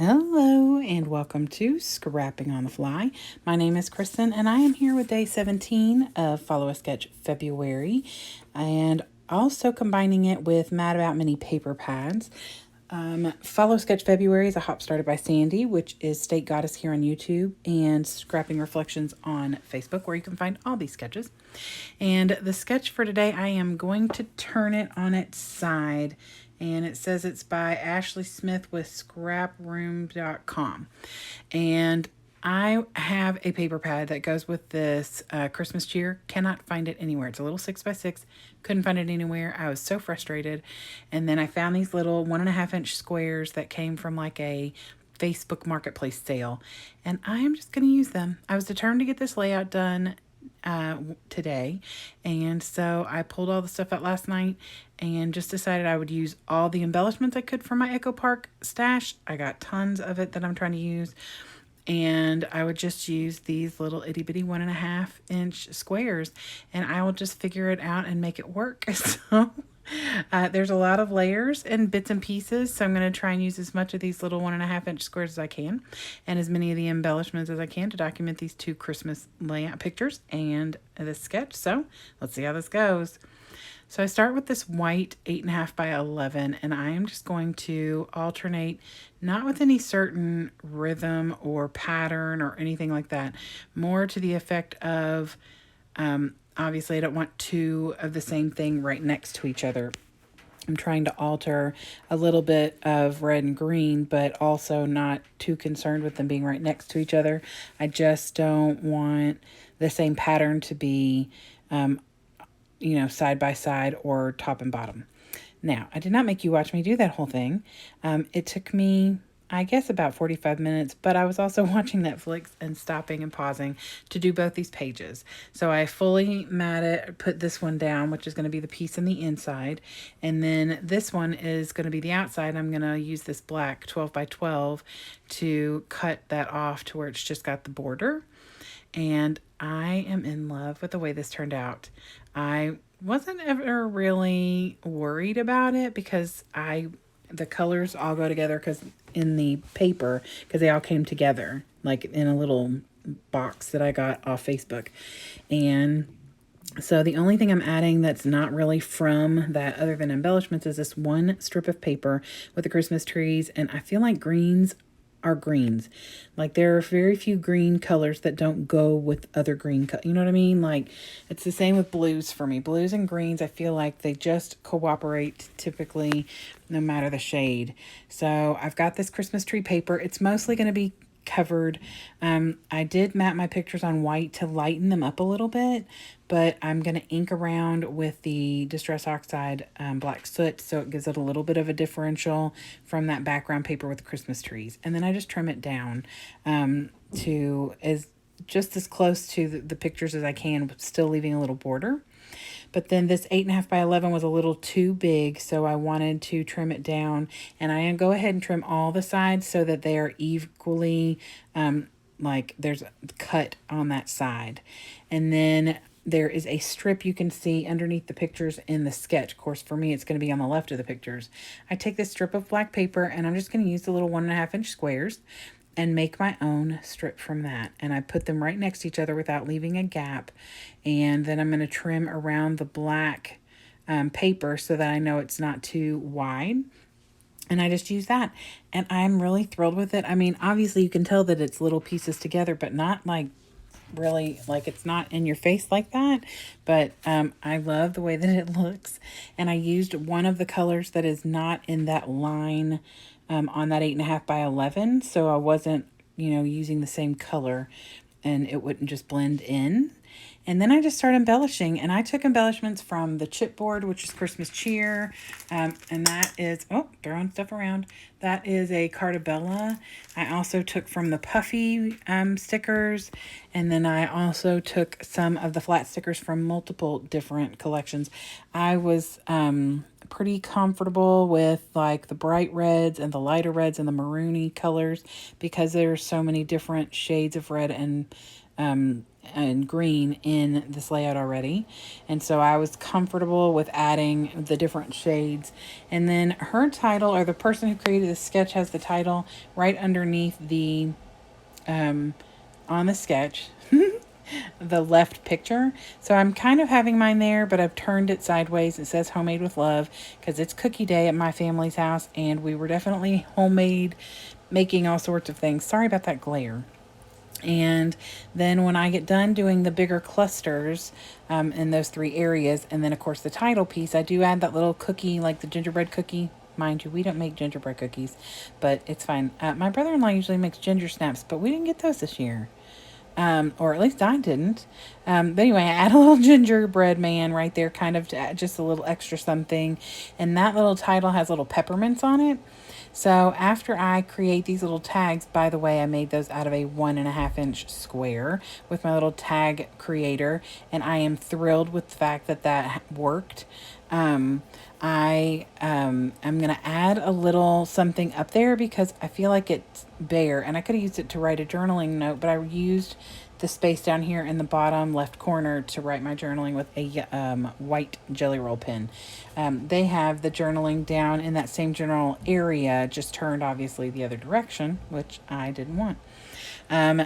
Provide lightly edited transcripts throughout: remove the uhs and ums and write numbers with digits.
Hello and welcome to Scrapping on the Fly. My name is Kristen and I am here with day 17 of Follow a Sketch February and also combining it with Mad About Mini paper pads. Follow Sketch February is a hop started by Sandie, which is Steakgoddess here on YouTube, and Scrapping Reflections on Facebook, where you can find all these sketches. And the sketch for today, I am going to turn it on its side, and it says it's by Ashley Smith with scraproom.com. And I have a paper pad that goes with this Christmas cheer. Cannot find it anywhere. It's a little 6x6. Couldn't find it anywhere. I was so frustrated. And then I found these little 1.5-inch squares that came from like a Facebook Marketplace sale. And I am just going to use them. I was determined to get this layout done today. And so I pulled all the stuff out last night and just decided I would use all the embellishments I could from my Echo Park stash. I got tons of it that I'm trying to use. And I would just use these little itty bitty 1.5-inch squares, and I will just figure it out and make it work. So there's a lot of layers and bits and pieces, so I'm going to try and use as much of these little 1.5-inch squares as I can, and as many of the embellishments as I can to document these two Christmas layout pictures and this sketch. So let's see how this goes. So I start with this white 8.5 by 11, and I am just going to alternate, not with any certain rhythm or pattern or anything like that, more to the effect of, obviously I don't want two of the same thing right next to each other. I'm trying to alter a little bit of red and green, but also not too concerned with them being right next to each other. I just don't want the same pattern to be side by side or top and bottom. Now, I did not make you watch me do that whole thing. It took me, I guess, about 45 minutes, but I was also watching Netflix and stopping and pausing to do both these pages. So I fully matted, put this one down, which is going to be the piece on the inside. And then this one is going to be the outside. I'm going to use this black 12 by 12 to cut that off to where it's just got the border. And I am in love with the way this turned out. I wasn't ever really worried about it because the colors all go together because in the paper, because they all came together like in a little box that I got off Facebook. And so the only thing I'm adding that's not really from that other than embellishments is this one strip of paper with the Christmas trees. And I feel like greens are greens. Like there are very few green colors that don't go with other green you know what I mean? Like it's the same with blues for me. Blues and greens, I feel like they just cooperate typically no matter the shade. So I've got this Christmas tree paper. It's mostly going to be covered. I did mat my pictures on white to lighten them up a little bit, but I'm going to ink around with the Distress Oxide black soot, so it gives it a little bit of a differential from that background paper with the Christmas trees. And then I just trim it down to just as close to the pictures as I can, but still leaving a little border. But then this 8.5 by 11 was a little too big, so I wanted to trim it down. And I go ahead and trim all the sides so that they are equally, like there's a cut on that side. And then there is a strip you can see underneath the pictures in the sketch. Of course, for me, it's going to be on the left of the pictures. I take this strip of black paper, and I'm just going to use the little 1.5-inch squares and make my own strip from that. And I put them right next to each other without leaving a gap. And then I'm going to trim around the black paper so that I know it's not too wide. And I just use that. And I'm really thrilled with it. I mean, obviously you can tell that it's little pieces together, but not like really, like it's not in your face like that. But I love the way that it looks. And I used one of the colors that is not in that line on that 8.5 by 11. So I wasn't, using the same color and it wouldn't just blend in. And then I just started embellishing, and I took embellishments from the chipboard, which is Christmas cheer. And that is, throwing stuff around. That is a Cartabella. I also took from the puffy stickers. And then I also took some of the flat stickers from multiple different collections. I was pretty comfortable with like the bright reds and the lighter reds and the maroony colors because there's so many different shades of red and and green in this layout already, and so I was comfortable with adding the different shades. And then her title, or the person who created the sketch, has the title right underneath the on the sketch, the left picture. So I'm kind of having mine there, but I've turned it sideways. It says homemade with love because it's cookie day at my family's house, and we were definitely homemade, making all sorts of things. Sorry about that glare. And then when I get done doing the bigger clusters in those 3 areas, and then of course the title piece, I do add that little cookie, like the gingerbread cookie. Mind you, we don't make gingerbread cookies, but it's fine. My brother-in-law usually makes ginger snaps, but we didn't get those this year. Or at least I didn't. But anyway, I add a little gingerbread man right there, kind of to add just a little extra something. And that little title has little peppermints on it. So after I create these little tags, by the way, I made those out of a 1.5-inch square with my little tag creator, and I am thrilled with the fact that that worked. I'm going to add a little something up there because I feel like it's bare, and I could have used it to write a journaling note, but I used the space down here in the bottom left corner to write my journaling with a white Jelly Roll pen. They have the journaling down in that same general area, just turned obviously the other direction, which I didn't want.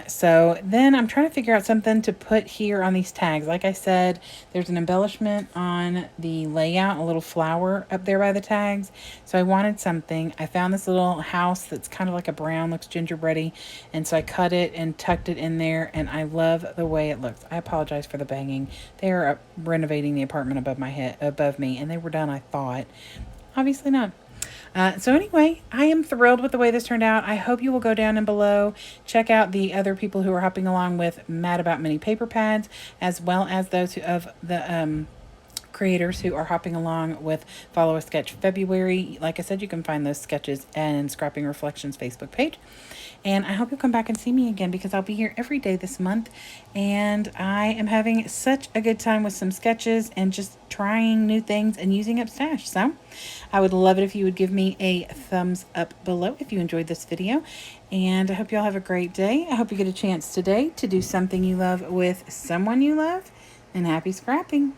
So then I'm trying to figure out something to put here on these tags. Like I said, there's an embellishment on the layout, a little flower up there by the tags. So I wanted something. I found this little house that's kind of like a brown, looks gingerbready. And so I cut it and tucked it in there, and I love the way it looks. I apologize for the banging. They are renovating the apartment above my head, above me, and they were done, I thought. Obviously not. So anyway, I am thrilled with the way this turned out. I hope you will go down and below, check out the other people who are hopping along with Mad About Mini Paper Pads, as well as those of the creators who are hopping along with Follow a Sketch February. Like I said, you can find those sketches and Scrapping Reflections Facebook page. And I hope you'll come back and see me again because I'll be here every day this month. And I am having such a good time with some sketches and just trying new things and using up stash. So I would love it if you would give me a thumbs up below if you enjoyed this video. And I hope you all have a great day. I hope you get a chance today to do something you love with someone you love. And happy scrapping.